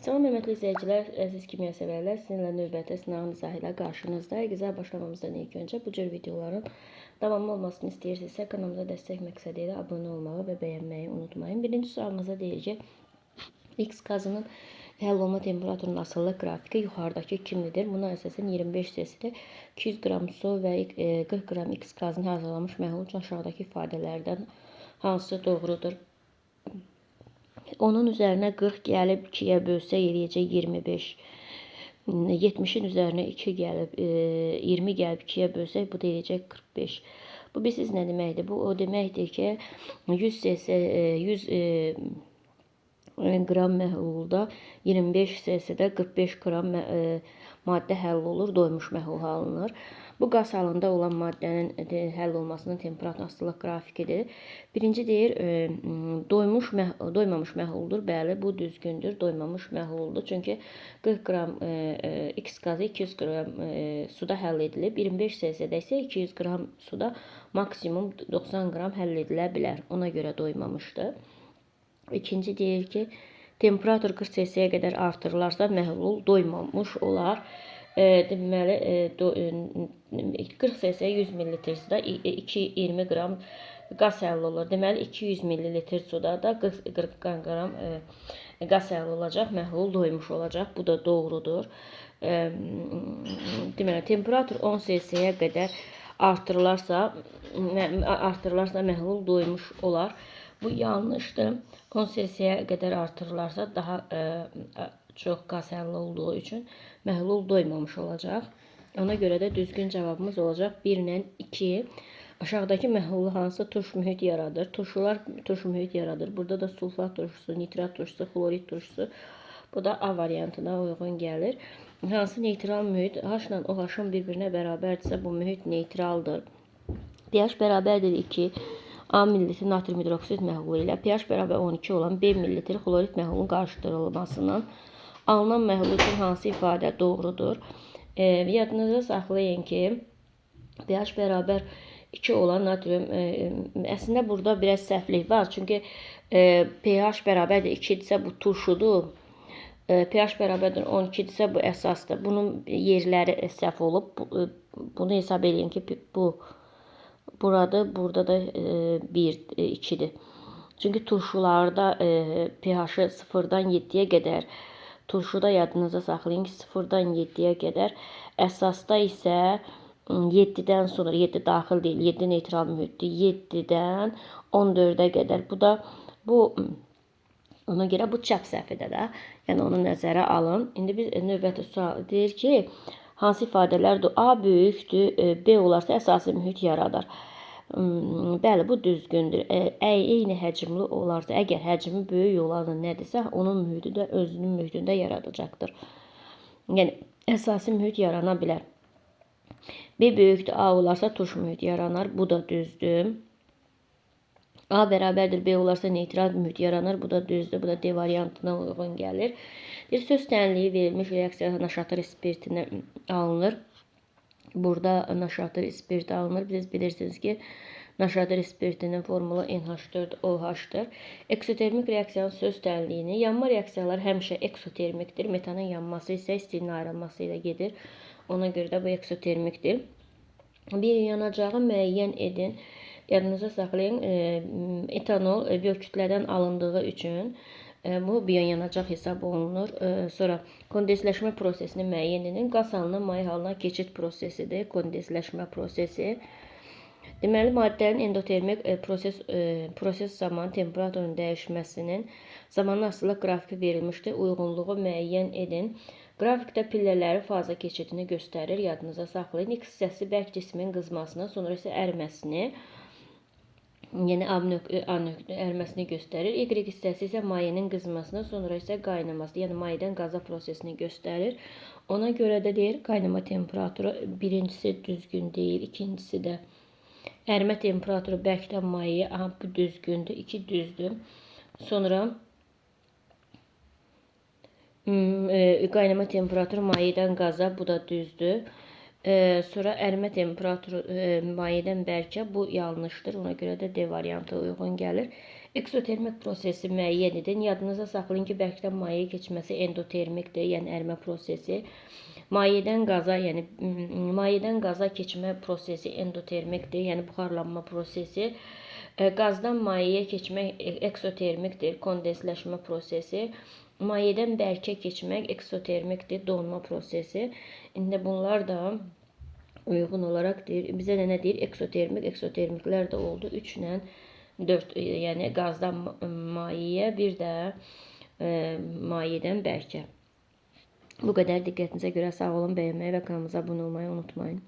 Salam hörmətli izləyicilər, əziz kimyasevərlər, sizinlə növbəti sınavın izahı ilə qarşınızdayıq. İzah başlamamızdan ilk öncə bu cür videoların davamlı olmasını istəyirsinizsə, kanalımıza dəstək məqsədi ilə abunə olmağı və bəyənməyi unutmayın. Birinci sualımıza deyir ki, X qazının həll olma temperaturunun asıllıq qrafiki yuxarıdakı kimidir? Buna əsasən 25 cc 200 qram su və 40 qram X qazını hazırlanmış məhlul üçün aşağıdakı ifadələrdən hansı doğrudur? Onun üzərinə 40 gəlib 2-yə bölsə eləyəcək 25. 70-in üzərinə 2 gəlib 20 gəlib 2-yə bölsək bu da eləyəcək 45. Bu bilirsiniz nə deməkdir? Bu o deməkdir ki 100 cc 100 qram məhlulda 25 cc-də 45 qram maddə həll olur, doymuş məhlul alınır. Bu qaz halında olan maddənin həll olmasının temperatur asıllıq qrafikidir. Birinci deyir, doymamış məhluldur. Bəli, bu düzgündür. Doymamış məhluldur. Çünki 40 qram X qazı 200 qram suda həll edilib. 25 cc-də isə 200 qram suda maksimum 90 qram həll edilə bilər. Ona görə doymamışdır. İkinci deyir ki, temperatur 40 cc-yə qədər artırılarsa məhlul doymamış olar. Deməli 40 cc 100 ml suda 220 qram qaz həll olur. Deməli 200 ml suda da 40 qram qaz həll olacaq, məhlul doymuş olacaq. Bu da doğrudur. Deməli temperatur 10 cc-yə qədər artırılarsa məhlul doymuş olar. Bu yanlışdır. 10 cc-yə qədər artırılarsa daha çox qaz həll olduğu üçün məhlul doymamış olacaq. Ona görə də düzgün cavabımız olacaq 1 ilə 2. Aşağıdakı məhlulu hansı turş mühit yaradır? Turşular turş mühit yaradır. Burada da sulfat turşusu, nitrat turşusu, xlorid turşusu. Bu da A variantına uyğun gəlir. Hansı neytral mühit? H ilə OH-ın bir-birinə bərabərdirsə bu mühit neytraldır. pH bərabərdir 2. A millilitr natrium hidroksid məhlulu ilə pH bərabər 12 olan B millilitr xlorid məhlulun qarışdırılmasının alınan məhlul üçün hansı ifadə doğrudur? Yadınızda saxlayın ki, pH bərabər 2 olan natrium, əslində burada biraz səhvlik var. Çünki pH bərabərdir 2-dirsə bu turşudur. pH bərabərdir 12-dirsə bu əsasdır. Bunun yerləri səhv olub. Bunu hesab edin ki, bu buradır, burada da 1-2'dir. Çünki turşularda pH-ı 0-dan 7-yə qədər, turşuda yadınıza saxlayın ki 0-dan 7-yə qədər, əsasda isə 7-dən sonra, 7 daxil deyil, 7 neytral mühitdir, 7-dən 14-ə qədər. Ona görə bu çap səhvidir də, yəni onu nəzərə alın. İndi biz növbəti sual deyir ki, hansı ifadələrdir? A böyükdür, B olarsa əsası mühit yaradır. Bəli, bu düzgündür. Eyni həcmli olarsa, əgər həcmi böyük olanı nədirsə, onun mühiti də özünün mühitində yaradacaqdır. Yəni, əsası mühit yarana bilər. B böyükdür, A olarsa turş mühit yaranar. Bu da düzdür. A bərabərdir B olarsa neytral mühit yaranır. Bu da düzdür. Bu da D variantına uyğun gəlir. Bir söz tənliyi verilmiş reaksiya naşatır spirtinə alınır. Burada naşatır spirti alınır. Biz bilirsiniz ki, naşatır spirtinin formulu NH4OH-dır. Eksotermik reaksiyanın söz tənliyini, yanma reaksiyalar həmişə eksotermikdir. Metanın yanması isə istilin ayrılması ilə gedir. Ona görə də bu eksotermikdir. Bir yanacağı müəyyən edin. Yadınıza saxlayın, etanol biyokütlədən alındığı üçün bu biyoyanacaq hesab olunur. Sonra kondensləşmə prosesini müəyyən edin. Qaz halından may halına keçid prosesidir. Kondensləşmə prosesi. Deməli, maddənin endotermik proses zamanı temperaturun dəyişməsinin zamanın asıllıq qrafiki verilmişdir. Uyğunluğu müəyyən edin. Qrafikdə pillələri faza keçidini göstərir. Yadınıza saxlayın. X hissəsi bərk cismin qızmasını, sonra isə əriməsini, yəni əriməsini göstərir. Y hissəsi isə mayenin qızmasını, sonra isə qaynaması, yəni mayədən qaza prosesini göstərir. Ona görə də deyir, qaynama temperaturu birincisi düzgün deyil, ikincisi də ərimə temperaturu bərkdən mayəyə, bu düzgündür, 2 düzdür. Sonra qaynama temperaturu mayədən qaza, bu da düzdür. Sonra ərimə temperaturu mayədən bərkə, bu yanlışdır. Ona görə də D variantı uyğun gəlir. Eksotermik prosesi müəyyən edin. Yadınıza saxlayın ki, bərkdən mayaya keçməsi endotermikdir, yəni ərimə prosesi. Mayədən qaza, yəni mayədən qaza keçmə prosesi endotermikdir, yəni buxarlanma prosesi. Qazdan mayaya keçmək eksotermikdir, kondensləşmə prosesi. Mayədən bərkə keçmək eksotermikdir, donma prosesi. İndi bunlar da uyğun olaraq deyir, bizə də nə deyir? Eksotermiklər də oldu. 3 ilə 4, yəni qazdan mayəyə, bir də mayədən bərkə. Bu qədər, diqqətinizə görə sağ olun. Bəyənməyi və kanalımıza abunə olmayı unutmayın.